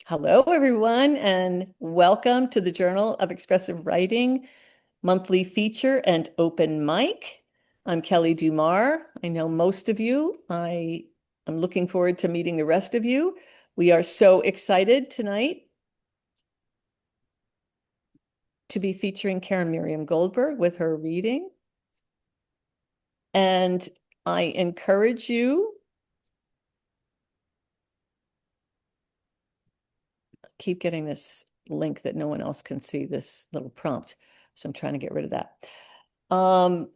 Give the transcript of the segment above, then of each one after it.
Hello, everyone, and welcome to the Journal of Expressive Writing monthly feature and open mic. I'm Kelly Dumar. I know most of you. I am looking forward to meeting the rest of you. We are so excited tonight to be featuring Caryn Mirriam-Goldberg with her reading. And I encourage you, keep getting this link that no one else can see, this little prompt. So I'm trying to get rid of that. I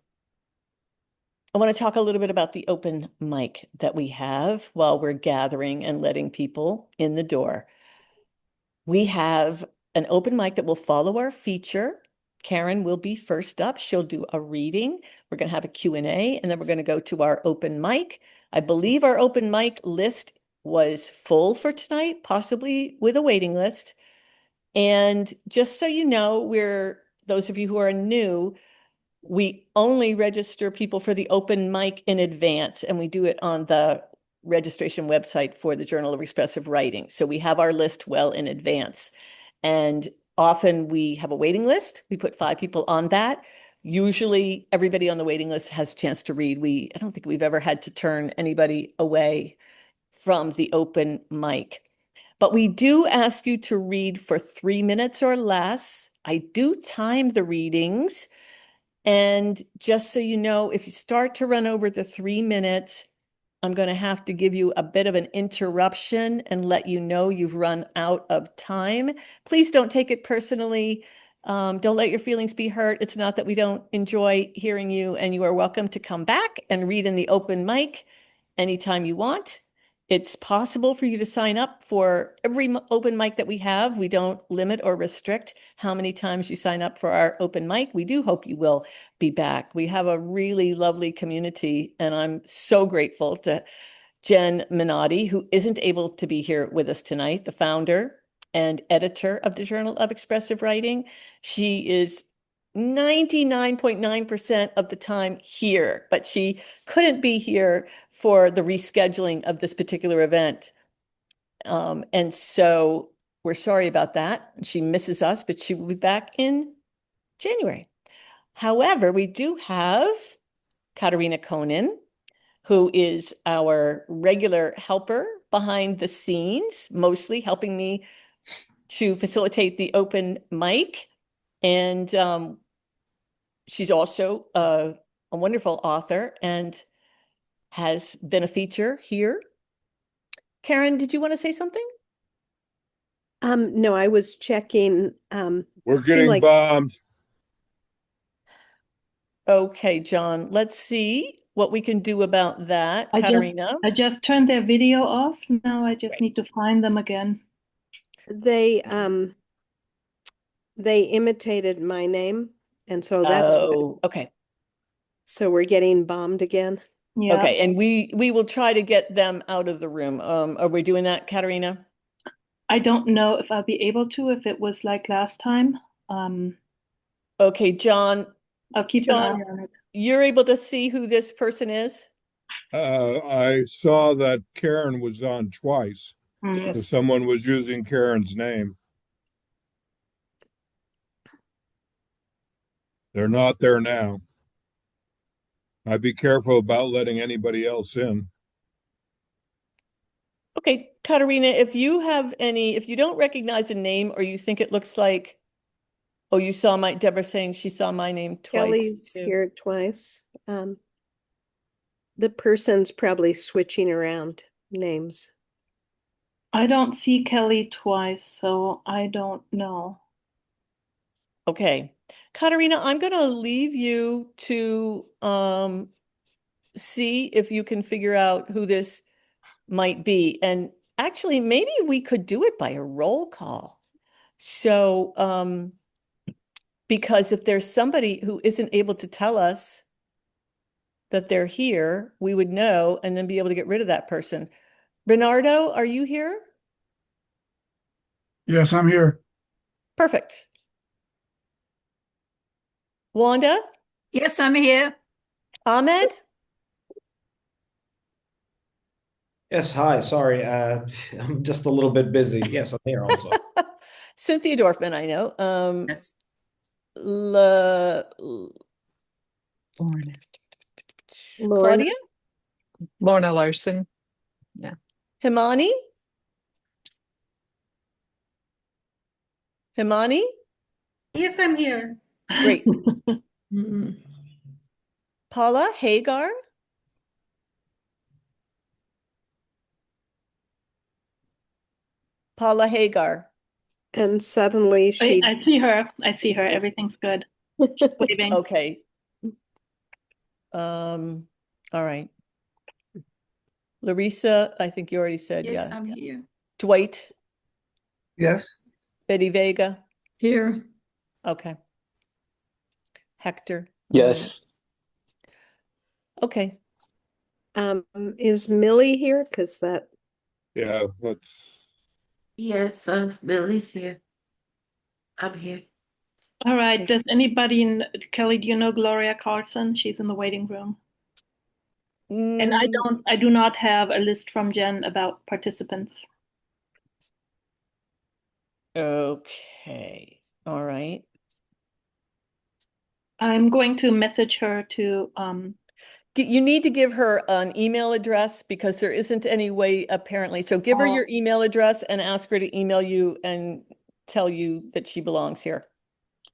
want to talk a little bit about the open mic that we have while we're gathering and letting people in the door. We have an open mic that will follow our feature. Caryn will be first up. She'll do a reading. We're going to have a Q&A, and then we're going to go to our open mic. I believe our open mic list was full for tonight, possibly with a waiting list. And just so you know, those of you who are new, we only register people for the open mic in advance, and we do it on the registration website for the Journal of Expressive Writing. So we have our list well in advance. And often we have a waiting list. We put 5 people on that. Usually everybody on the waiting list has a chance to read. I don't think we've ever had to turn anybody away from the open mic. But we do ask you to read for 3 minutes or less. I do time the readings. And just so you know, if you start to run over the 3 minutes, I'm going to have to give you a bit of an interruption and let you know you've run out of time. Please don't take it personally. Don't let your feelings be hurt. It's not that we don't enjoy hearing you, and you are welcome to come back and read in the open mic anytime you want. It's possible for you to sign up for every open mic that we have. We don't limit or restrict how many times you sign up for our open mic. We do hope you will be back. We have a really lovely community, and I'm so grateful to Jen Minotti, who isn't able to be here with us tonight, the founder and editor of the Journal of Expressive Writing. She is 99.9% of the time here, but she couldn't be here for the rescheduling of this particular event. And so we're sorry about that. She misses us, but she will be back in January. However, we do have Katarina Konin, who is our regular helper behind the scenes, mostly helping me to facilitate the open mic. And she's also a wonderful author and has been a feature here. Caryn, did you want to say something? No, I was checking. We're Seemed getting like bombed. Okay, John, let's see what we can do about that. I just Katarina? I just turned their video off. Now I just Right. need to find them again. they imitated my name, and so Oh, okay. so we're getting bombed again. Yeah. Okay, and we will try to get them out of the room. Are we doing that, Katarina? I don't know if I'll be able to if it was like last time. Um, Okay, John, I'll keep an eye John, on it. you're able to see who this person is? I saw that Caryn was on twice. So Yes. someone was using Caryn's name. They're not there now. I'd be careful about letting anybody else in. Okay, Katarina, if you don't recognize a name or you think it looks like, oh, Deborah saying she saw my name twice Kelly's too. here twice. The person's probably switching around names. I don't see Kelly twice, so I don't know. Okay. Katarina, I'm going to leave you to see if you can figure out who this might be. And actually, maybe we could do it by a roll call. So, because if there's somebody who isn't able to tell us that they're here, we would know and then be able to get rid of that person. Bernardo, are you here? Yes, I'm here. Perfect. Wanda? Yes, I'm here. Ahmed? Yes, hi. Sorry, I'm just a little bit busy. Yes, I'm here also. Cynthia Dorfman, I know. Yes. La, Lorna. Lorna. Claudia? Lorna Larson. Yeah. Himani? Himani? Yes, I'm here. Great. Mm. Paula Hagar? Paula Hagar. And suddenly she I see her. I see her. Everything's good. Waving. Okay. All right. Larissa, I think you already said, Yes, yeah. I'm here. Dwight, Yes. Betty Vega. Here. Okay. Hector. Yes. Okay. is Millie here? Because that Yeah, let's, Yes, Millie's here. I'm here. All right. Does anybody, Kelly, do you know Gloria Carlson? She's in the waiting room. And Mm, I do not have a list from Jen about participants. okay. All right. I'm going to message her to, You need to give her an email address because there isn't any way apparently. So give her your email address and ask her to email you and tell you that she belongs here.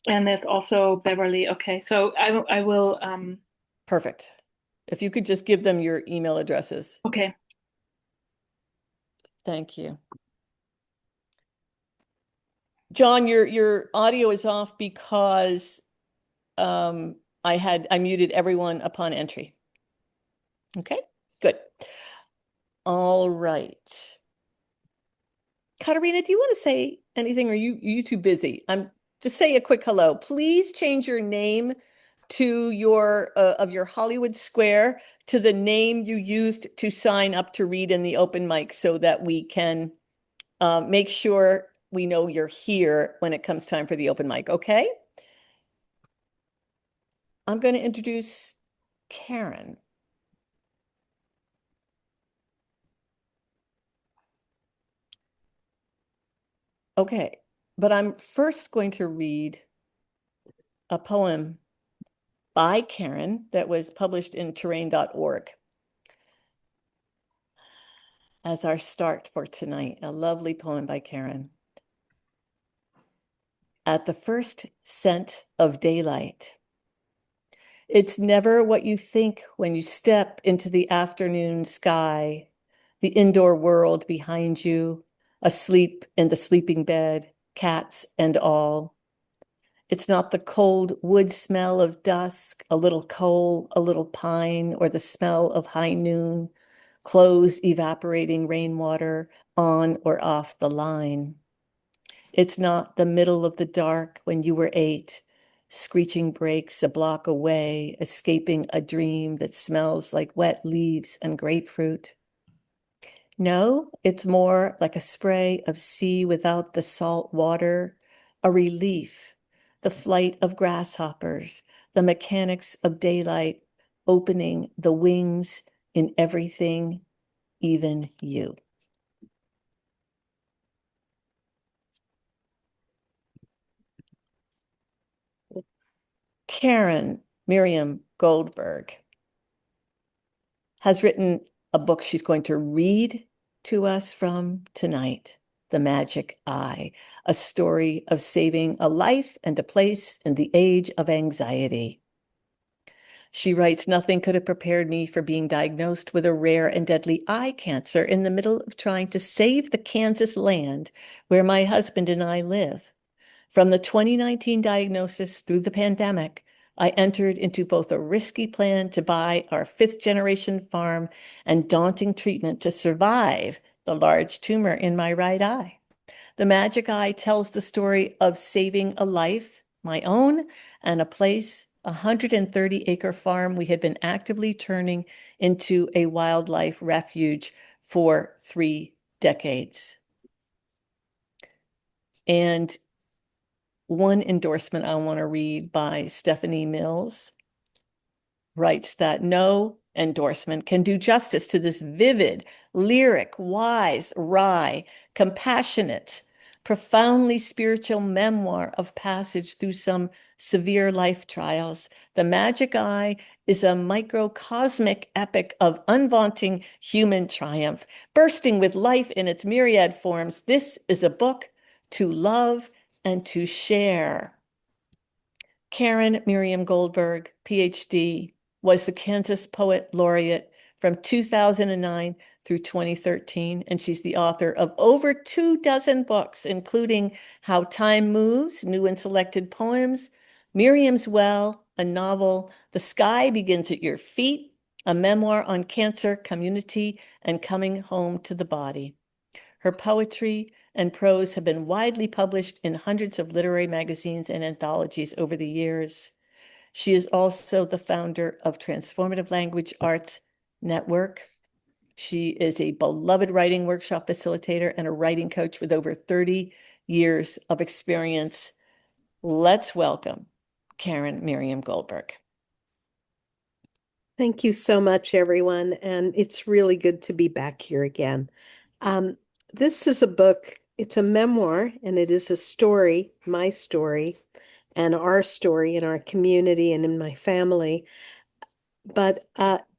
and there's also Beverly. Okay. So I will, Perfect. If you could just give them your email addresses. okay. Thank you. John, your audio is off because I muted everyone upon entry. Okay, good. All right. Katerina, do you want to say anything? Or are you too busy? I'm just say a quick hello. Please change your name to your of your Hollywood Square to the name you used to sign up to read in the open mic so that we can make sure we know you're here when it comes time for the open mic, okay? I'm going to introduce Caryn. Okay, but I'm first going to read a poem by Caryn that was published in terrain.org as our start for tonight. A lovely poem by Caryn. At the first scent of daylight. It's never what you think when you step into the afternoon sky, the indoor world behind you, asleep in the sleeping bed, cats and all. It's not the cold wood smell of dusk, a little coal, a little pine, or the smell of high noon, clothes evaporating rainwater on or off the line. It's not the middle of the dark when you were 8, screeching brakes a block away, escaping a dream that smells like wet leaves and grapefruit. No, it's more like a spray of sea without the salt water, a relief, the flight of grasshoppers, the mechanics of daylight opening the wings in everything, even you. Caryn Mirriam-Goldberg has written a book she's going to read to us from tonight, The Magic Eye, a story of saving a life and a place in the age of anxiety. She writes, nothing could have prepared me for being diagnosed with a rare and deadly eye cancer in the middle of trying to save the Kansas land where my husband and I live. From the 2019 diagnosis through the pandemic, I entered into both a risky plan to buy our 5th-generation farm and daunting treatment to survive the large tumor in my right eye. The Magic Eye tells the story of saving a life, my own, and a place, a 130-acre farm we had been actively turning into a wildlife refuge for 3 decades. And one endorsement I want to read by Stephanie Mills writes that no endorsement can do justice to this vivid, lyric, wise, wry, compassionate, profoundly spiritual memoir of passage through some severe life trials. The Magic Eye is a microcosmic epic of unvaunting human triumph, bursting with life in its myriad forms. This is a book to love and to share. Caryn Mirriam-Goldberg, PhD, was the Kansas Poet Laureate from 2009 through 2013, and she's the author of over 24 books, including How Time Moves, New and Selected Poems, Miriam's Well, a novel, The Sky Begins at Your Feet, a memoir on cancer, community, and coming home to the body. Her poetry and prose have been widely published in hundreds of literary magazines and anthologies over the years. She is also the founder of Transformative Language Arts Network. She is a beloved writing workshop facilitator and a writing coach with over 30 years of experience. Let's welcome Caryn Mirriam-Goldberg. Thank you so much, everyone. And it's really good to be back here again. This is a book, it's a memoir, and it is a story, my story, and our story in our community and in my family. But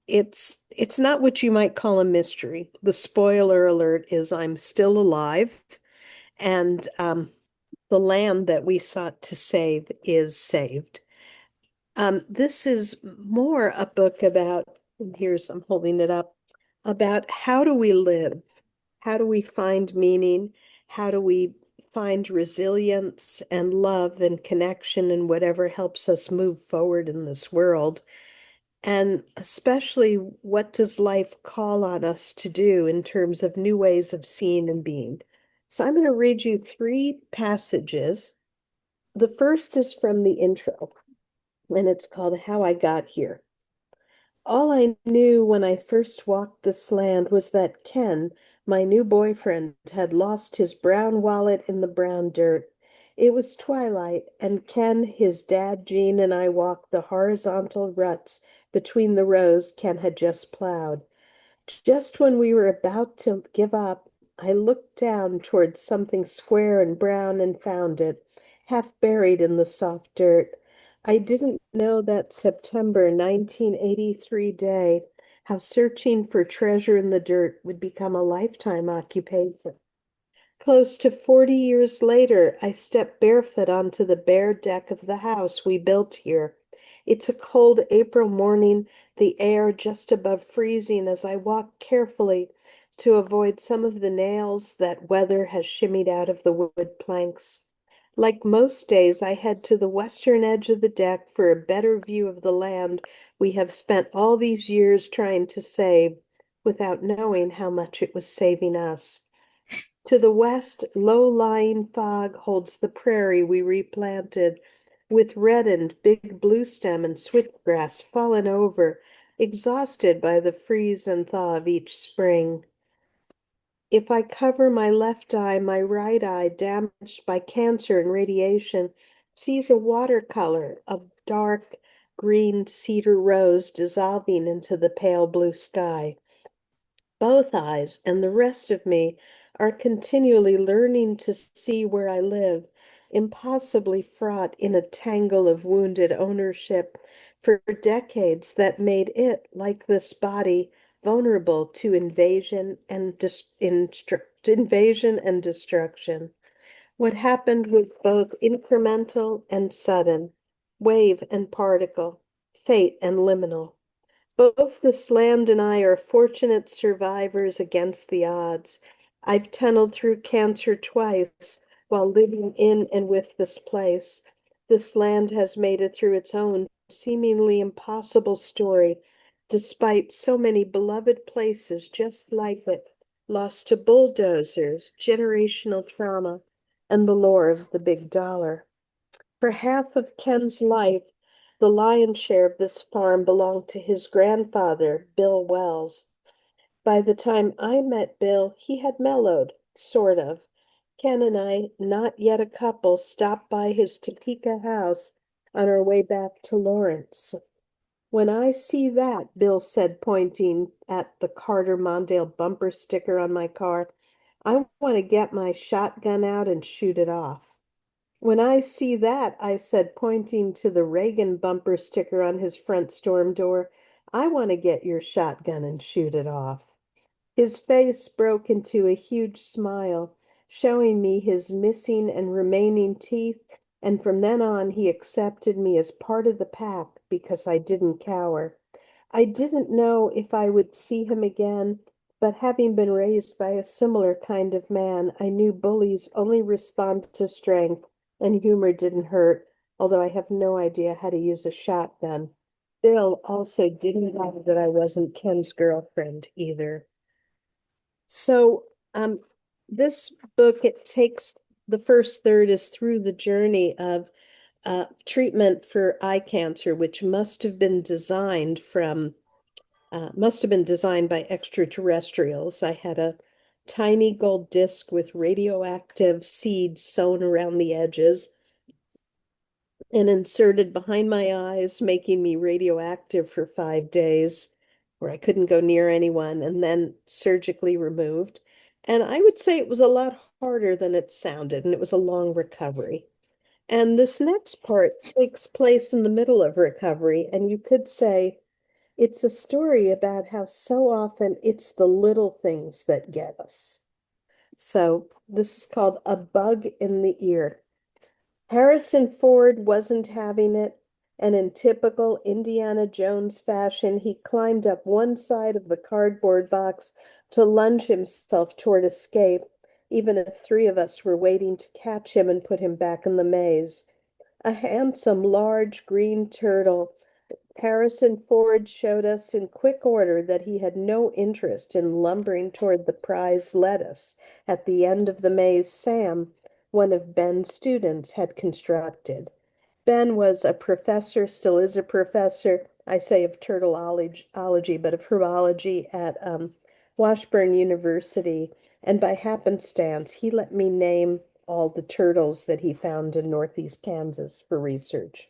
it's not what you might call a mystery. The spoiler alert is I'm still alive, and the land that we sought to save is saved. This is more a book about, and I'm holding it up, about how do we live? How do we find meaning? How do we find resilience and love and connection and whatever helps us move forward in this world? And especially, what does life call on us to do in terms of new ways of seeing and being? So I'm going to read you 3 passages. The first is from the intro, and it's called How I Got Here. All I knew when I first walked this land was that Ken, my new boyfriend, had lost his brown wallet in the brown dirt. It was twilight, and Ken, his dad, Gene, and I walked the horizontal ruts between the rows Ken had just plowed. Just when we were about to give up, I looked down towards something square and brown and found it, half buried in the soft dirt. I didn't know that September 1983 day, how searching for treasure in the dirt would become a lifetime occupation. Close to 40 years later, I stepped barefoot onto the bare deck of the house we built here. It's a cold April morning, the air just above freezing as I walk carefully to avoid some of the nails that weather has shimmied out of the wood planks. Like most days, I head to the western edge of the deck for a better view of the land we have spent all these years trying to save without knowing how much it was saving us. To the west, low-lying fog holds the prairie we replanted, with reddened big bluestem and switchgrass fallen over, exhausted by the freeze and thaw of each spring. If I cover my left eye, my right eye, damaged by cancer and radiation, sees a watercolor of dark green cedar rose dissolving into the pale blue sky. Both eyes and the rest of me are continually learning to see where I live, impossibly fraught in a tangle of wounded ownership for decades that made it, like this body, vulnerable to invasion and destruction. What happened was both incremental and sudden, wave and particle, fate and liminal. Both this land and I are fortunate survivors against the odds. I've tunneled through cancer twice while living in and with this place. This land has made it through its own seemingly impossible story, despite so many beloved places just like it, lost to bulldozers, generational trauma, and the lure of the big dollar. For half of Ken's life, the lion's share of this farm belonged to his grandfather, Bill Wells. By the time I met Bill, he had mellowed, sort of. Ken and I, not yet a couple, stopped by his Topeka house on our way back to Lawrence. When I see that, Bill said, pointing at the Carter Mondale bumper sticker on my car, I want to get my shotgun out and shoot it off. When I see that, I said, pointing to the Reagan bumper sticker on his front storm door, I want to get your shotgun and shoot it off. His face broke into a huge smile, showing me his missing and remaining teeth, and from then on he accepted me as part of the pack because I didn't cower. I didn't know if I would see him again, but having been raised by a similar kind of man, I knew bullies only respond to strength, and humor didn't hurt, although I have no idea how to use a shotgun. Bill also didn't know that I wasn't Ken's girlfriend either. So, this book, it takes the first third is through the journey of treatment for eye cancer, which must have been designed by extraterrestrials. I had a tiny gold disc with radioactive seeds sewn around the edges and inserted behind my eyes, making me radioactive for 5 days, where I couldn't go near anyone, and then surgically removed. And I would say it was a lot harder than it sounded, and it was a long recovery. And this next part takes place in the middle of recovery, and you could say it's a story about how so often it's the little things that get us. So this is called A Bug in the Ear. Harrison Ford wasn't having it, and in typical Indiana Jones fashion, he climbed up one side of the cardboard box to lunge himself toward escape, even if three of us were waiting to catch him and put him back in the maze. A handsome, large green turtle. Harrison Ford showed us in quick order that he had no interest in lumbering toward the prize lettuce at the end of the maze Sam, one of Ben's students, had constructed. Ben was a professor, still is a professor, I say of turtleology, but of herbology at Washburn University. And by happenstance, he let me name all the turtles that he found in Northeast Kansas for research.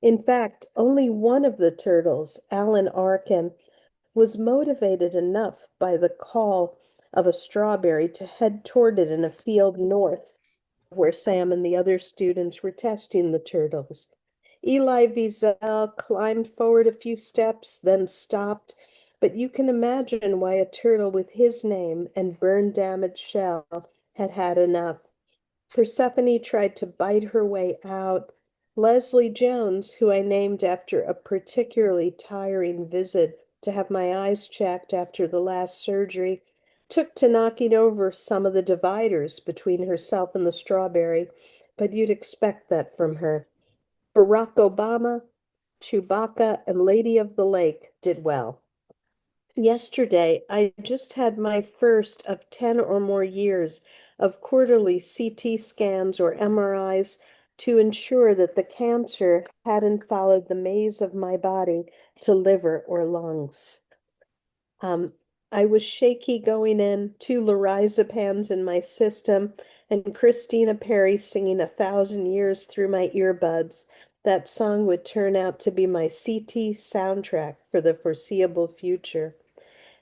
In fact, only one of the turtles, Alan Arkin, was motivated enough by the call of a strawberry to head toward it in a field north where Sam and the other students were testing the turtles. Eli Wiesel climbed forward a few steps, then stopped, but you can imagine why a turtle with his name and burn-damaged shell had had enough. Persephone tried to bite her way out. Leslie Jones, who I named after a particularly tiring visit to have my eyes checked after the last surgery, took to knocking over some of the dividers between herself and the strawberry, but you'd expect that from her. Barack Obama, Chewbacca, and Lady of the Lake did well. Yesterday, I just had my first of 10 or more years of quarterly CT scans or MRIs to ensure that the cancer hadn't followed the maze of my body to liver or lungs. I was shaky going in, two lorazepams in my system, and Christina Perry singing 1,000 Years through my earbuds. That song would turn out to be my CT soundtrack for the foreseeable future.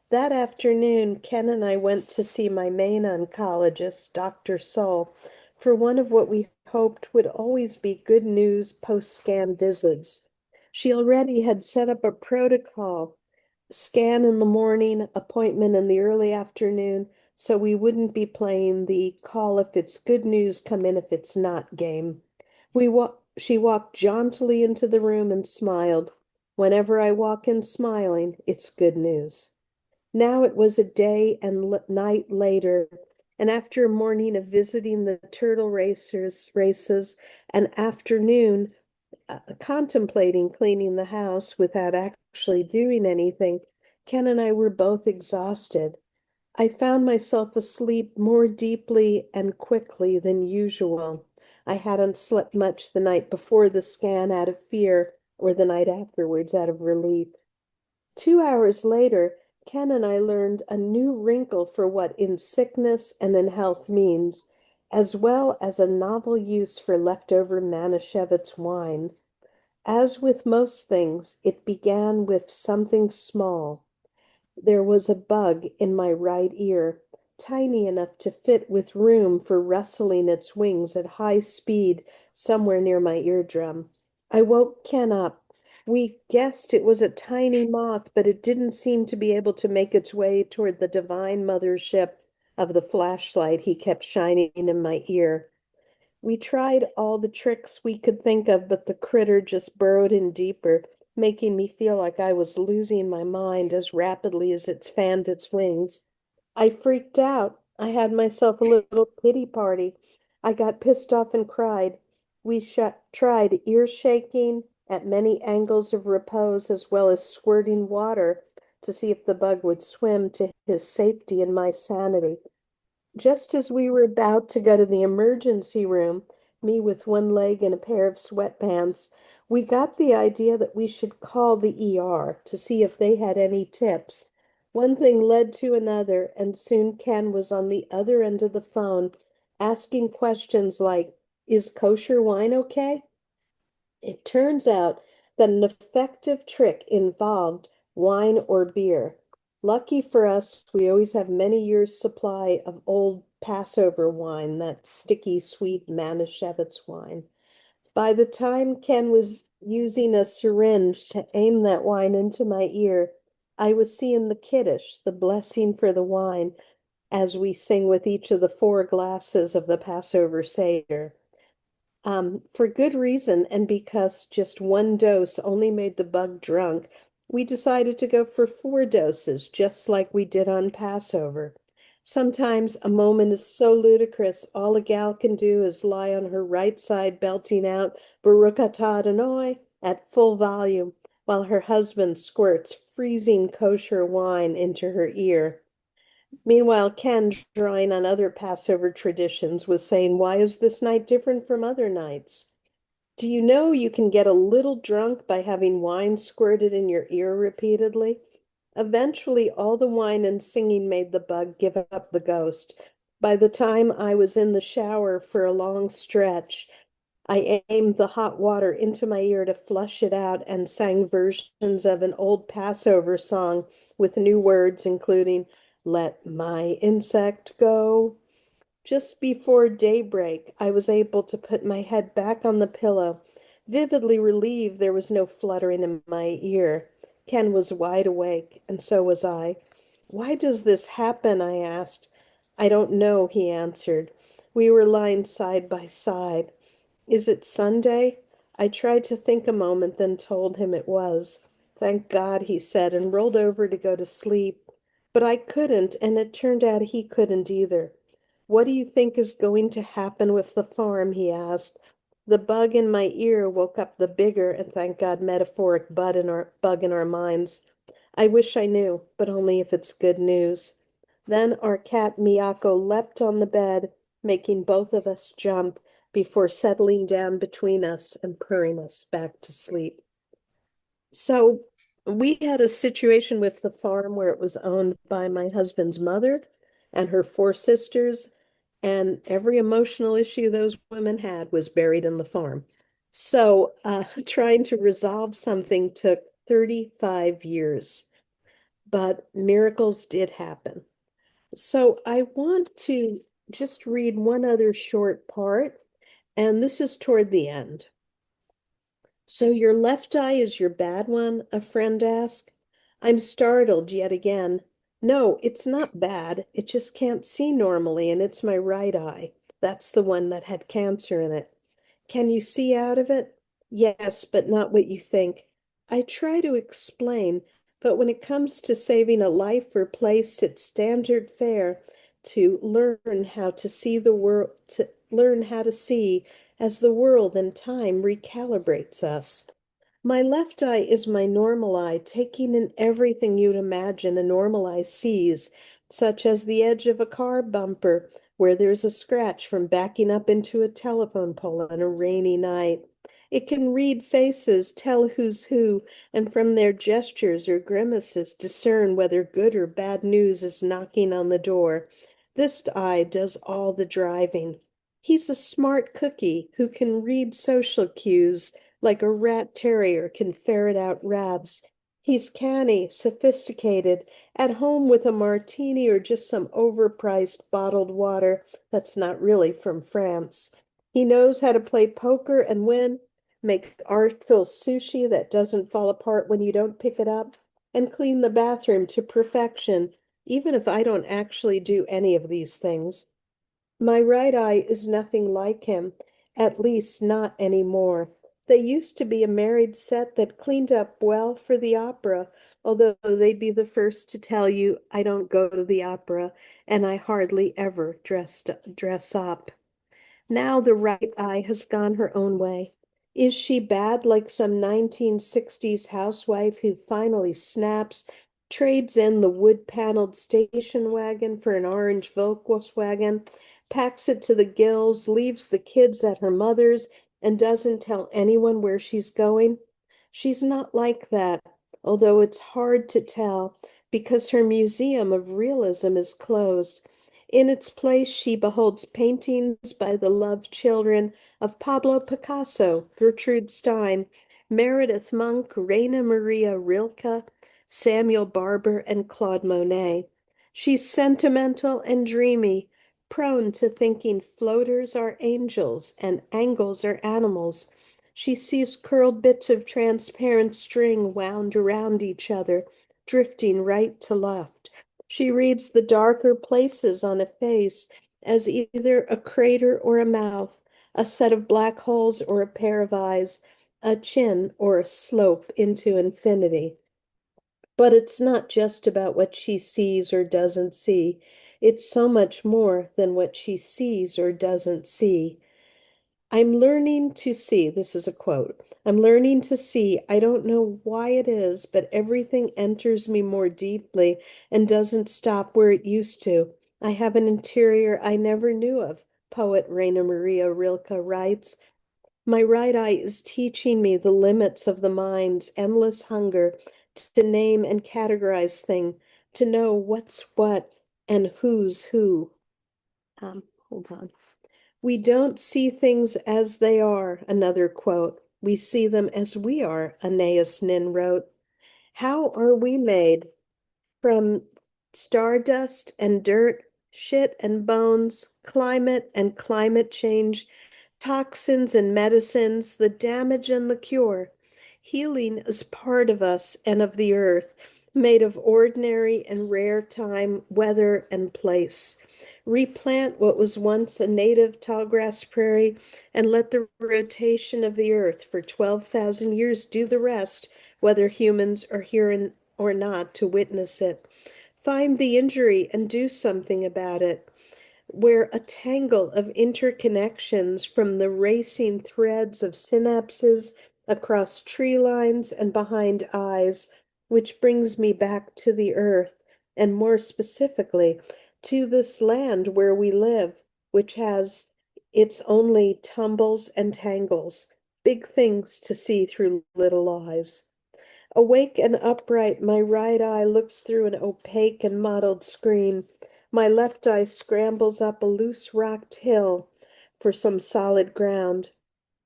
That afternoon, Ken and I went to see my main oncologist, Dr. Soul, for one of what we hoped would always be good news post-scan visits. She already had set up a protocol, scan in the morning, appointment in the early afternoon, so we wouldn't be playing the call if it's good news, come in if it's not game. She walked jauntily into the room and smiled. Whenever I walk in smiling, it's good news. Now it was a day and night later, and after a morning of visiting the turtle races, an afternoon contemplating cleaning the house without actually doing anything, Ken and I were both exhausted. I found myself asleep more deeply and quickly than usual. I hadn't slept much the night before the scan out of fear, or the night afterwards out of relief. 2 hours later, Ken and I learned a new wrinkle for what in sickness and in health means, as well as a novel use for leftover Manischewitz wine. As with most things, it began with something small. There was a bug in my right ear, tiny enough to fit with room for rustling its wings at high speed somewhere near my eardrum. I woke Ken up. We guessed it was a tiny moth, but it didn't seem to be able to make its way toward the divine mothership of the flashlight he kept shining in my ear. We tried all the tricks we could think of, but the critter just burrowed in deeper, making me feel like I was losing my mind as rapidly as it fanned its wings. I freaked out. I had myself a little pity party. I got pissed off and cried. Tried ear shaking at many angles of repose, as well as squirting water to see if the bug would swim to his safety and my sanity. Just as we were about to go to the emergency room, me with one leg and a pair of sweatpants, we got the idea that we should call the ER to see if they had any tips. One thing led to another, and soon Ken was on the other end of the phone asking questions like, "Is kosher wine okay?" It turns out that an effective trick involved wine or beer. Lucky for us, we always have many years' supply of old Passover wine, that sticky, sweet Manischewitz wine. By the time Ken was using a syringe to aim that wine into my ear, I was seeing the Kiddush, the blessing for the wine, as we sing with each of the four glasses of the Passover Seder. For good reason, and because just one dose only made the bug drunk, we decided to go for 4 doses, just like we did on Passover. Sometimes a moment is so ludicrous, all a gal can do is lie on her right side belting out Baruch atah Adonai at full volume, while her husband squirts freezing kosher wine into her ear. Meanwhile, Ken, drawing on other Passover traditions, was saying, "Why is this night different from other nights?" Do you know you can get a little drunk by having wine squirted in your ear repeatedly? Eventually, all the wine and singing made the bug give up the ghost. By the time I was in the shower for a long stretch, I aimed the hot water into my ear to flush it out and sang versions of an old Passover song with new words, including "Let my insect go." Just before daybreak, I was able to put my head back on the pillow, vividly relieved there was no fluttering in my ear. Ken was wide awake, and so was I. "Why does this happen?" I asked. "I don't know," he answered. We were lying side by side. "Is it Sunday?" I tried to think a moment, then told him it was. "Thank God," he said, and rolled over to go to sleep. But I couldn't, and it turned out he couldn't either. "What do you think is going to happen with the farm?" he asked. The bug in my ear woke up the bigger, and thank God, metaphoric bug in our minds. I wish I knew, but only if it's good news. Then our cat Miyako leapt on the bed, making both of us jump before settling down between us and purring us back to sleep. So we had a situation with the farm where it was owned by my husband's mother and her 4 sisters, and every emotional issue those women had was buried in the farm. So trying to resolve something took 35 years, but miracles did happen. So I want to just read one other short part, and this is toward the end. "So your left eye is your bad one?" a friend asked. I'm startled yet again. "No, it's not bad. It just can't see normally, and it's my right eye. That's the one that had cancer in it." "Can you see out of it?" "Yes, but not what you think." I try to explain, but when it comes to saving a life or place, it's standard fare to learn how to see the world, to learn how to see as the world and time recalibrates us. My left eye is my normal eye, taking in everything you'd imagine a normal eye sees, such as the edge of a car bumper where there's a scratch from backing up into a telephone pole on a rainy night. It can read faces, tell who's who, and from their gestures or grimaces discern whether good or bad news is knocking on the door. This eye does all the driving. He's a smart cookie who can read social cues, like a rat terrier can ferret out rats. He's canny, sophisticated, at home with a martini or just some overpriced bottled water that's not really from France. He knows how to play poker and win, make artful sushi that doesn't fall apart when you don't pick it up, and clean the bathroom to perfection, even if I don't actually do any of these things. My right eye is nothing like him, at least not anymore. They used to be a married set that cleaned up well for the opera, although they'd be the first to tell you I don't go to the opera and I hardly ever dress up. Now the right eye has gone her own way. Is she bad like some 1960s housewife who finally snaps, trades in the wood-paneled station wagon for an orange Volkswagen, packs it to the gills, leaves the kids at her mother's, and doesn't tell anyone where she's going? She's not like that, although it's hard to tell because her museum of realism is closed. In its place, she beholds paintings by the loved children of Pablo Picasso, Gertrude Stein, Meredith Monk, Raina Maria Rilke, Samuel Barber, and Claude Monet. She's sentimental and dreamy, prone to thinking floaters are angels and angles are animals. She sees curled bits of transparent string wound around each other, drifting right to left. She reads the darker places on a face as either a crater or a mouth, a set of black holes or a pair of eyes, a chin or a slope into infinity. But it's not just about what she sees or doesn't see. It's so much more than what she sees or doesn't see. I'm learning to see, this is a quote. I'm learning to see, I don't know why it is, but everything enters me more deeply and doesn't stop where it used to. I have an interior I never knew of, poet Raina Maria Rilke writes. My right eye is teaching me the limits of the mind's endless hunger to name and categorize things, to know what's what and who's who. Hold on. We don't see things as they are, another quote. We see them as we are, Aeneas Nin wrote. How are we made? From stardust and dirt, shit and bones, climate and climate change, toxins and medicines, the damage and the cure. Healing is part of us and of the earth, made of ordinary and rare time, weather, and place. Replant what was once a native tallgrass prairie and let the rotation of the earth for 12,000 years do the rest, whether humans are here or not to witness it. Find the injury and do something about it, where a tangle of interconnections from the racing threads of synapses across tree lines and behind eyes, which brings me back to the earth, and more specifically, to this land where we live, which has its only tumbles and tangles, big things to see through little eyes. Awake and upright, my right eye looks through an opaque and mottled screen. My left eye scrambles up a loose rocked hill for some solid ground.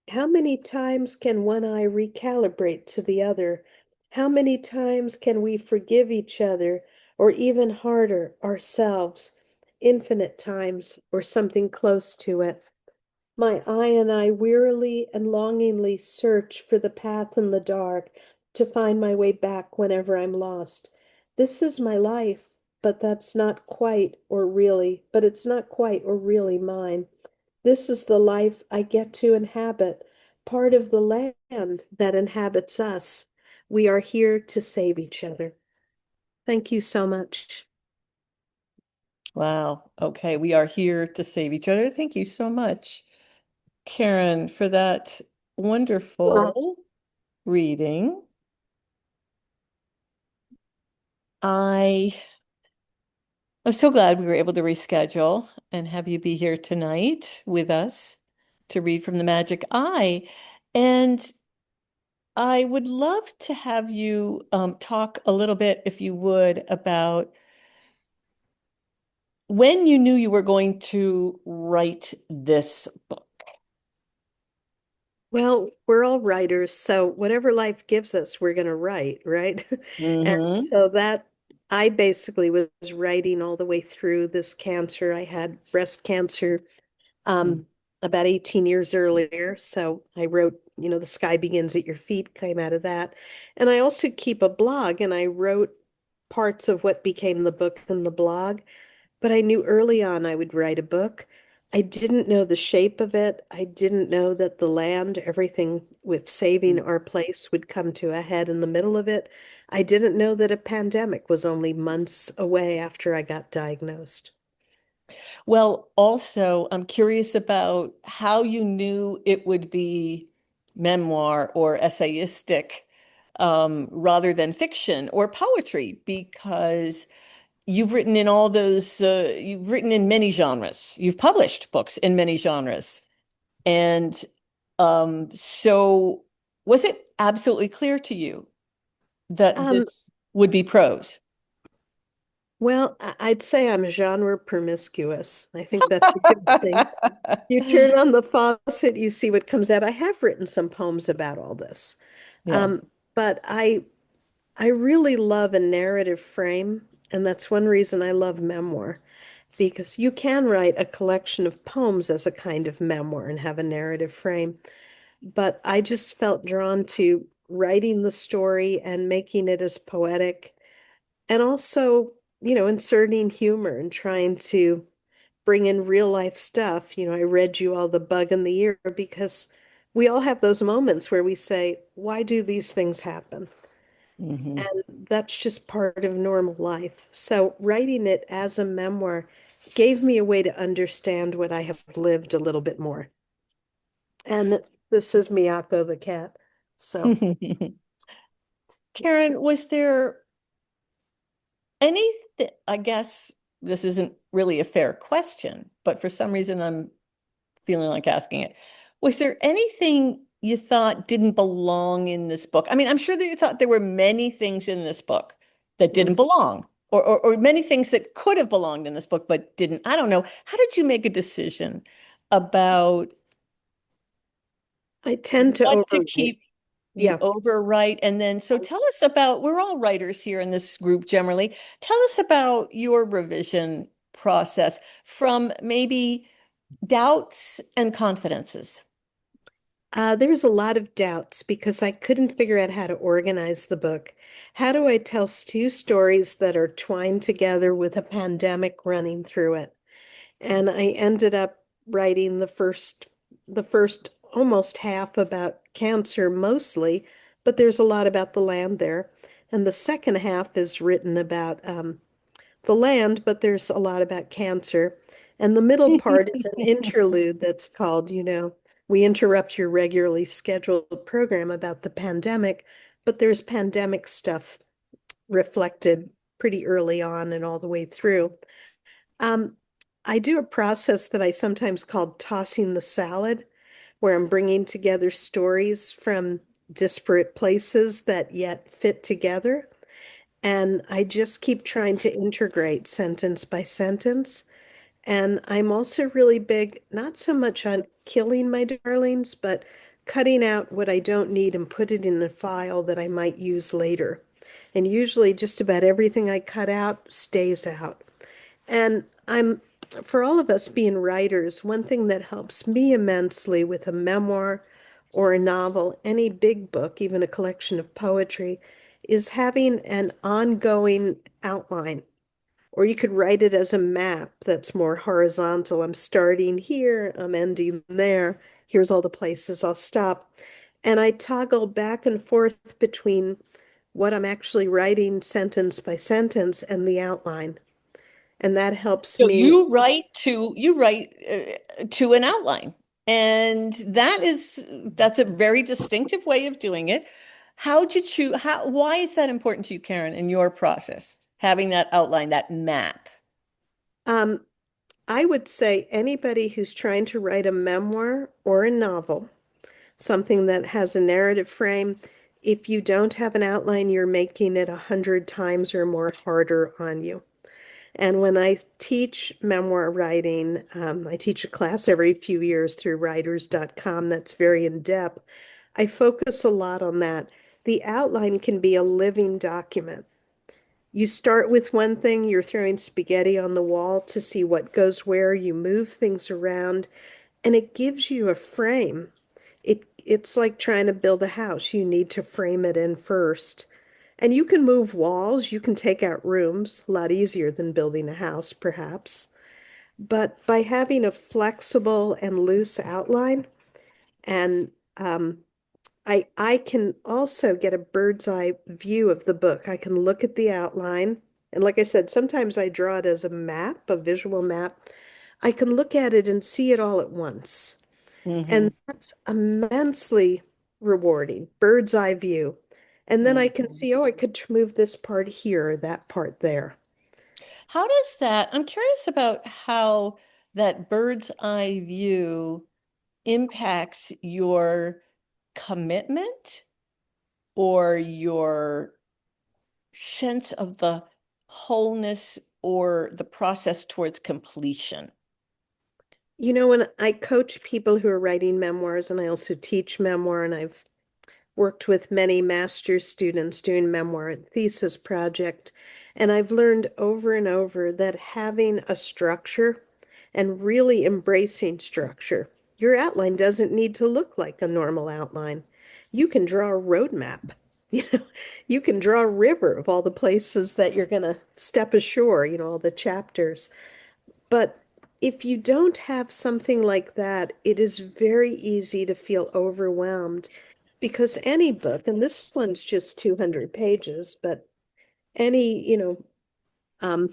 How many times can one eye recalibrate to the other? How many times can we forgive each other, or even harder, ourselves? Infinite times, or something close to it. My eye and I wearily and longingly search for the path in the dark to find my way back whenever I'm lost. This is my life, but it's not quite or really mine. This is the life I get to inhabit, part of the land that inhabits us. We are here to save each other. Thank you so much. Wow. Okay. We are here to save each other. Thank you so much, Caryn, for that wonderful reading. I'm so glad we were able to reschedule and have you be here tonight with us to read from the Magic Eye. And I would love to have you talk a little bit, if you would, about when you knew you were going to write this book. Well, we're all writers, so whatever life gives us, we're going to write, right? And Mm-hmm. so that I basically was writing all the way through this cancer. I had breast cancer about 18 years earlier. So I wrote, The Sky Begins at Your Feet came out of that. And I also keep a blog and I wrote parts of what became the book and the blog. But I knew early on I would write a book. I didn't know the shape of it. I didn't know that the land, everything with saving our place would come to a head in the middle of it. I didn't know that a pandemic was only months away after I got diagnosed. Well, also, I'm curious about how you knew it would be memoir or essayistic rather than fiction or poetry, because you've written in many genres. You've published books in many genres. And so was it absolutely clear to you that this Um, would be prose? well, I'd say I'm genre promiscuous. I think that's a good thing. You turn on the faucet, you see what comes out. I have written some poems about all this. Yeah. But I really love a narrative frame, and that's one reason I love memoir, because you can write a collection of poems as a kind of memoir and have a narrative frame. But I just felt drawn to writing the story and making it as poetic, and also, inserting humor and trying to bring in real life stuff. I read you all the bug in the ear because we all have those moments where we say, why do these things happen? Hmm. And that's just part of normal life. So writing it as a memoir gave me a way to understand what I have lived a little bit more. And this is Miyako the cat. So Caryn, was there anything, I guess this isn't really a fair question, but for some reason I'm feeling like asking it. Was there anything you thought didn't belong in this book? I mean, I'm sure that you thought there were many things in this book that didn't mm, belong, or many things that could have belonged in this book but didn't. I don't know. How did you make a decision about I tend to what to overwrite. keep? You Yeah. overwrite, and then so tell us about, we're all writers here in this group generally. Tell us about your revision process from maybe doubts and confidences. There's a lot of doubts because I couldn't figure out how to organize the book. How do I tell two stories that are twined together with a pandemic running through it? And I ended up writing the first almost half about cancer mostly, but there's a lot about the land there. And the second half is written about the land, but there's a lot about cancer. And the middle part is an interlude that's called, We Interrupt Your Regularly Scheduled Program about the pandemic, but there's pandemic stuff reflected pretty early on and all the way through. Um, I do a process that I sometimes call tossing the salad, where I'm bringing together stories from disparate places that yet fit together. And I just keep trying to integrate sentence by sentence. And I'm also really big, not so much on killing my darlings, but cutting out what I don't need and put it in a file that I might use later. And usually just about everything I cut out stays out. And for all of us being writers, one thing that helps me immensely with a memoir or a novel, any big book, even a collection of poetry, is having an ongoing outline. Or you could write it as a map that's more horizontal. I'm starting here, I'm ending there. Here's all the places I'll stop. And I toggle back and forth between what I'm actually writing sentence by sentence and the outline. And that helps So me. you write to an outline, and that's a very distinctive way of doing it. How did you how why is that important to you, Caryn, in your process? Having that outline, that map. Um, I would say anybody who's trying to write a memoir or a novel, something that has a narrative frame, if you don't have an outline, you're making it 100 times or more harder on you. And when I teach memoir writing, I teach a class every few years through writers.com that's very in depth. I focus a lot on that. The outline can be a living document. You start with one thing, you're throwing spaghetti on the wall to see what goes where, you move things around, and it gives you a frame. It's like trying to build a house. You need to frame it in first. And you can move walls, you can take out rooms, a lot easier than building a house, perhaps. But by having a flexible and loose outline, and I can also get a bird's eye view of the book. I can look at the outline, and like I said, sometimes I draw it as a map, a visual map. I can look at it and see it all at once. Hmm. And that's immensely rewarding, bird's eye view. And then I can see, oh, I could move this part here, that part there. How does that, I'm curious about how that bird's eye view impacts your commitment or your sense of the wholeness or the process towards completion. You know, when I coach people who are writing memoirs, and I also teach memoir, and I've worked with many master's students doing memoir and thesis project, and I've learned over and over that having a structure and really embracing structure, your outline doesn't need to look like a normal outline. You can draw a road map. You know, you can draw a river of all the places that you're going to step ashore, all the chapters. But if you don't have something like that, it is very easy to feel overwhelmed because any book, and this one's just 200 pages, but any, um,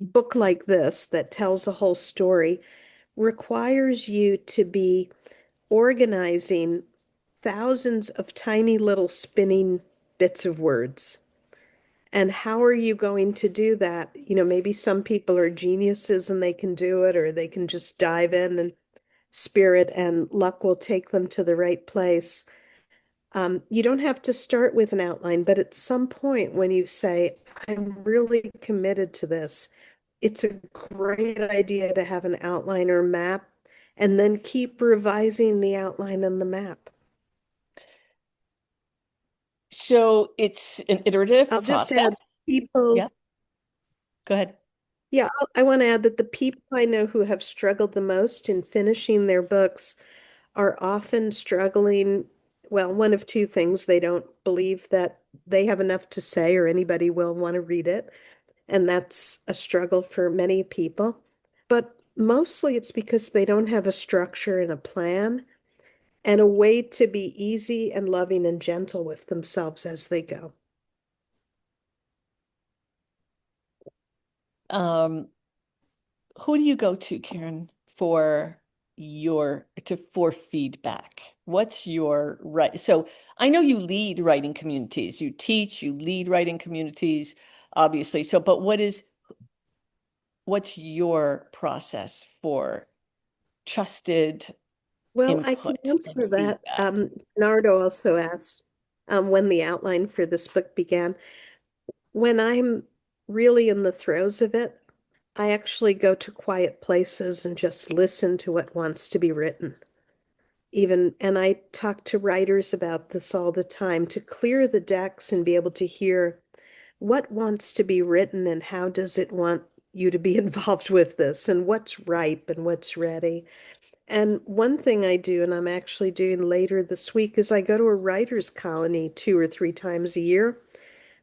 book like this that tells a whole story requires you to be organizing thousands of tiny little spinning bits of words. And how are you going to do that? Maybe some people are geniuses and they can do it, or they can just dive in and spirit and luck will take them to the right place. You don't have to start with an outline, but at some point when you say, I'm really committed to this, it's a great idea to have an outline or map and then keep revising the outline and the map. So it's an iterative I'll just process. add people, Yeah, go ahead. yeah, I want to add that the people I know who have struggled the most in finishing their books are often struggling. Well, one of two things. They don't believe that they have enough to say or anybody will want to read it. And that's a struggle for many people. But mostly it's because they don't have a structure and a plan and a way to be easy and loving and gentle with themselves as they go. Um, who do you go to, Caryn, for feedback? What's your right? So I know you lead writing communities. You teach, you lead writing communities, obviously. So, but what's your process for trusted Well, I can input and answer that. feedback? Nardo also asked when the outline for this book began. When I'm really in the throes of it, I actually go to quiet places and just listen to what wants to be written. And I talk to writers about this all the time to clear the decks and be able to hear what wants to be written and how does it want you to be involved with this and what's ripe and what's ready. And one thing I do, and I'm actually doing later this week, is I go to a writer's colony 2 or 3 times a year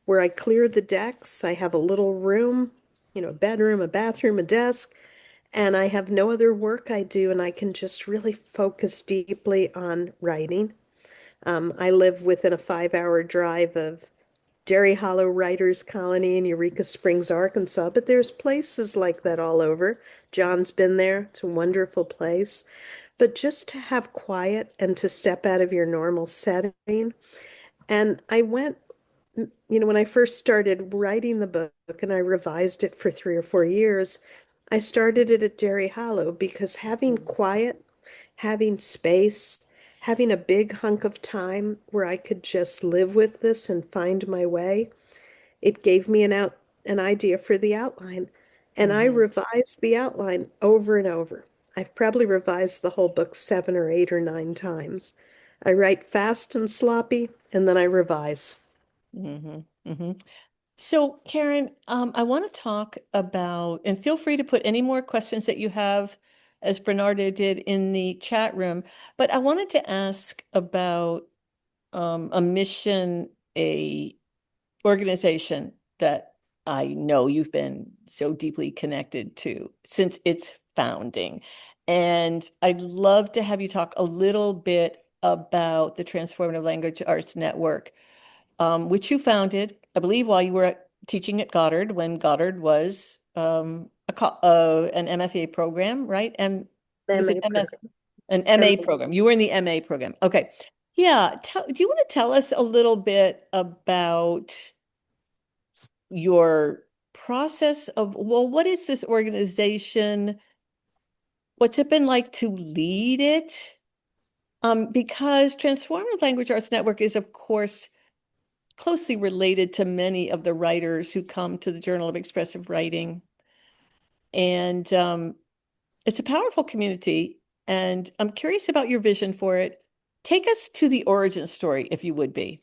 where I clear the decks. I have a little room, a bedroom, a bathroom, a desk, and I have no other work I do, and I can just really focus deeply on writing. I live within a 5-hour drive of Dairy Hollow Writers Colony in Eureka Springs, Arkansas, but there's places like that all over. John's been there. It's a wonderful place. But just to have quiet and to step out of your normal setting. And I went, when I first started writing the book and I revised it for 3 or 4 years, I started it at Dairy Hollow because having quiet, having space, having a big hunk of time where I could just live with this and find my way, it gave me an idea for the outline. And I Mhm. revised the outline over and over. I've probably revised the whole book 7 or 8 or 9 times. I write fast and sloppy, and then I revise. Mhm. Mhm. So, Caryn, I want to talk about, and feel free to put any more questions that you have, as Bernardo did in the chat room. But I wanted to ask about a mission, a organization that I know you've been so deeply connected to since its founding. And I'd love to have you talk a little bit about the Transformative Language Arts Network, which you founded, I believe, while you were teaching at Goddard, when Goddard was an MFA program, right? And was it MA MF, program. an MA MA. program? You were in the MA program. Okay. Yeah. Do you want to tell us a little bit about your process of, well, what is this organization? What's it been like to lead it? Because Transformative Language Arts Network is, of course, closely related to many of the writers who come to the Journal of Expressive Writing. And it's a powerful community. And I'm curious about your vision for it. Take us to the origin story, if you would be.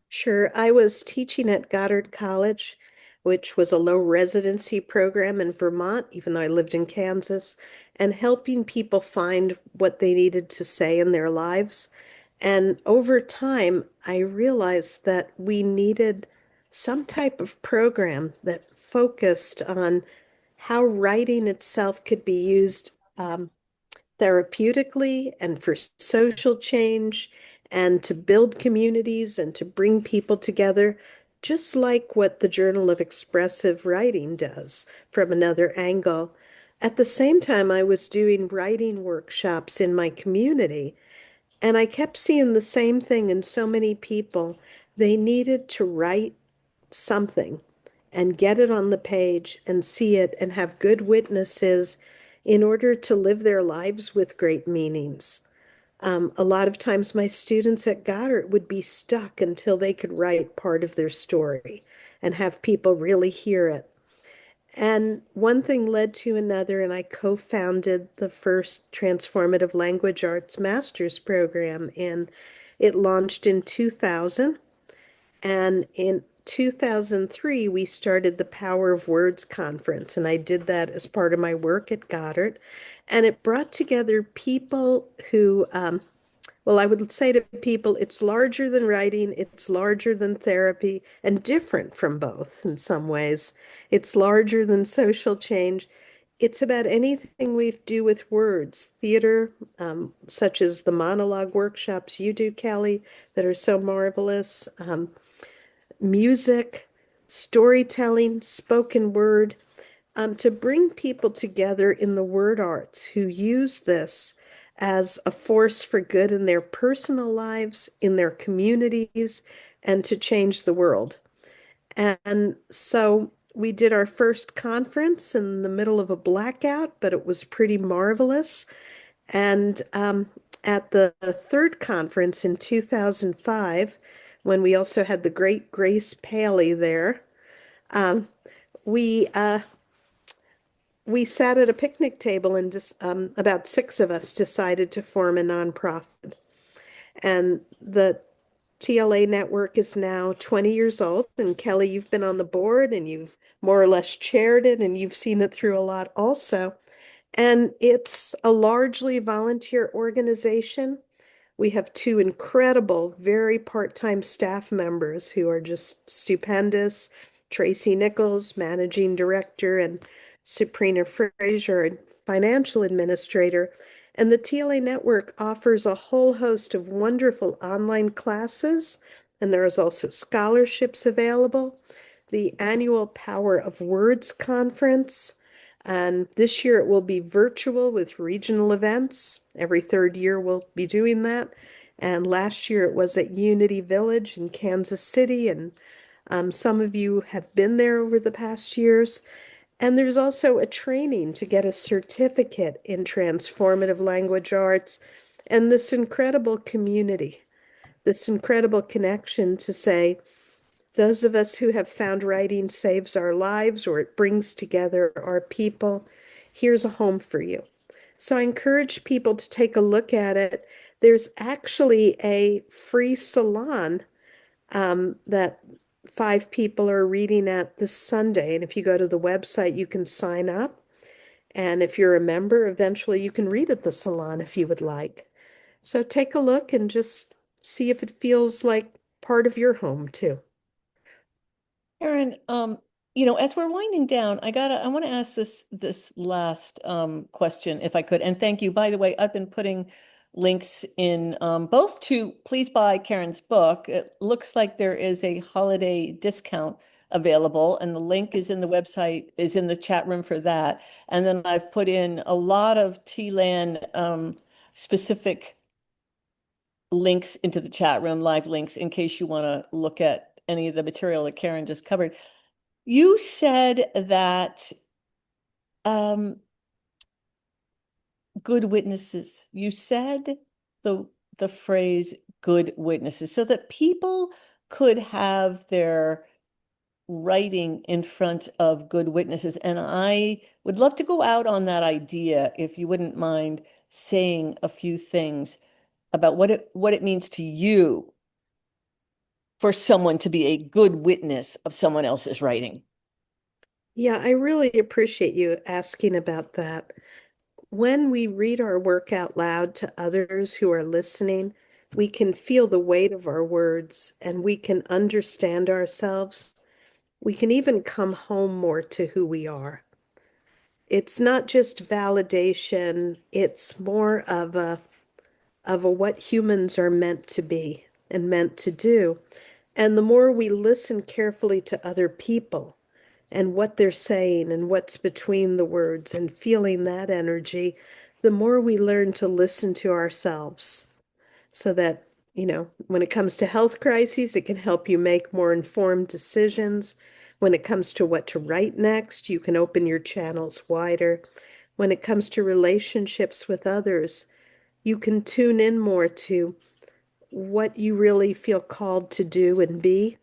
Sure. I was teaching at Goddard College, which was a low residency program in Vermont, even though I lived in Kansas, and helping people find what they needed to say in their lives. And over time, I realized that we needed some type of program that focused on how writing itself could be used therapeutically and for social change and to build communities and to bring people together, just like what the Journal of Expressive Writing does from another angle. At the same time, I was doing writing workshops in my community, and I kept seeing the same thing in so many people. They needed to write something and get it on the page and see it and have good witnesses in order to live their lives with great meanings. A lot of times, my students at Goddard would be stuck until they could write part of their story and have people really hear it. And one thing led to another, and I co founded the first Transformative Language Arts Master's program, and it launched in 2000. And in 2003, we started the Power of Words conference, and I did that as part of my work at Goddard. And it brought together people who, well, I would say to people, it's larger than writing, it's larger than therapy, and different from both in some ways. It's larger than social change. It's about anything we do with words, theater, such as the monologue workshops you do, Kelly, that are so marvelous. Music, storytelling, spoken word, to bring people together in the word arts who use this as a force for good in their personal lives, in their communities, and to change the world. And so we did our first conference in the middle of a blackout, but it was pretty marvelous. And at the third conference in 2005, when we also had the great Grace Paley there, um, we we sat at a picnic table and just about 6 of us decided to form a nonprofit. And the TLA network is now 20 years old. And Kelly, you've been on the board and you've more or less chaired it and you've seen it through a lot also. And it's a largely volunteer organization. We have two incredible, very part-time staff members who are just stupendous. Tracy Nichols, managing director, and Sabrina Fraser, financial administrator. And the TLA network offers a whole host of wonderful online classes, and there is also scholarships available. The annual Power of Words conference, and this year it will be virtual with regional events. Every third year we'll be doing that. And last year it was at Unity Village in Kansas City. And some of you have been there over the past years. And there's also a training to get a certificate in transformative language arts and this incredible community, this incredible connection to say, those of us who have found writing saves our lives or it brings together our people, here's a home for you. So I encourage people to take a look at it. There's actually a free salon that 5 people are reading at this Sunday. And if you go to the website, you can sign up. And if you're a member, eventually you can read at the salon if you would like. So take a look and just see if it feels like part of your home too. Caryn, as we're winding down, I want to ask this last question if I could. And thank you. By the way, I've been putting links in both to please buy Caryn's book. It looks like there is a holiday discount available, and the link is in the website, is in the chat room for that. And then I've put in a lot of TLAN specific links into the chat room, live links, in case you want to look at any of the material that Caryn just covered. You said that good witnesses. You said the phrase good witnesses so that people could have their writing in front of good witnesses. And I would love to go out on that idea if you wouldn't mind saying a few things about what it means to you for someone to be a good witness of someone else's writing. Yeah, I really appreciate you asking about that. When we read our work out loud to others who are listening, we can feel the weight of our words and we can understand ourselves. We can even come home more to who we are. It's not just validation, it's more of a what humans are meant to be and meant to do. And the more we listen carefully to other people and what they're saying and what's between the words and feeling that energy, the more we learn to listen to ourselves so that, when it comes to health crises, it can help you make more informed decisions. When it comes to what to write next, you can open your channels wider. When it comes to relationships with others, you can tune in more to what you really feel called to do and be,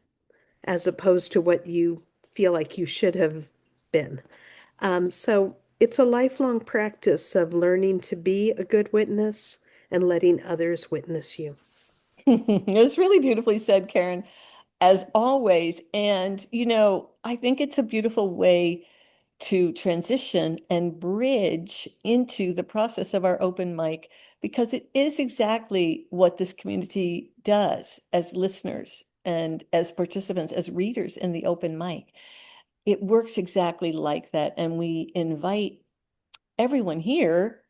as opposed to what you feel like you should have been. So it's a lifelong practice of learning to be a good witness and letting others witness you. It's really beautifully said, Caryn, as always. And, I think it's a beautiful way to transition and bridge into the process of our open mic because it is exactly what this community does as listeners and as participants, as readers in the open mic. It works exactly like that. And we invite everyone here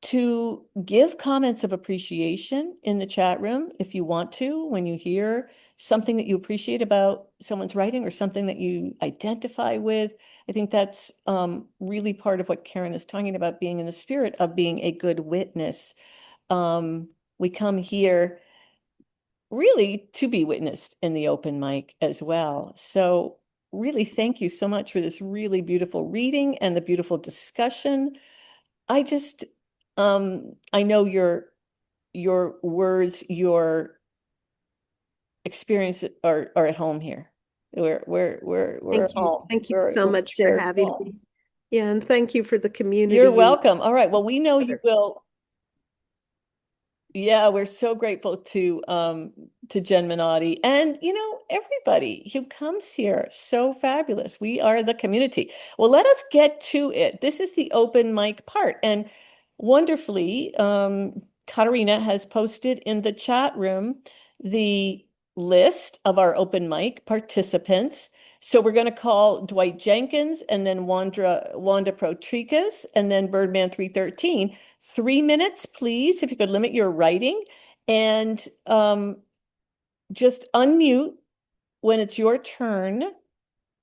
to give comments of appreciation in the chat room if you want to, when you hear something that you appreciate about someone's writing or something that you identify with. I think that's really part of what Caryn is talking about, being in the spirit of being a good witness. We come here really to be witnessed in the open mic as well. So really, thank you so much for this really beautiful reading and the beautiful discussion. I just, I know your words, your experience are at home here. We're Thank at you. home. Thank you We're so we're much for shared having me. home. Yeah, and thank you for the community You're you. welcome. All right. Well, we know you will. Yeah, we're so grateful to Jen Minotti and everybody who comes here. So fabulous. We are the community. Well, let us get to it. This is the open mic part. And wonderfully, Katarina has posted in the chat room the list of our open mic participants. So we're going to call Dwight Jenkins and then Wanda Protrikas and then Birdman 313. 3 minutes, please, if you could limit your writing, and just unmute when it's your turn,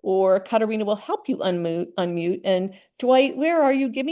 or Katarina will help you unmute. And Dwight, where are you? Give me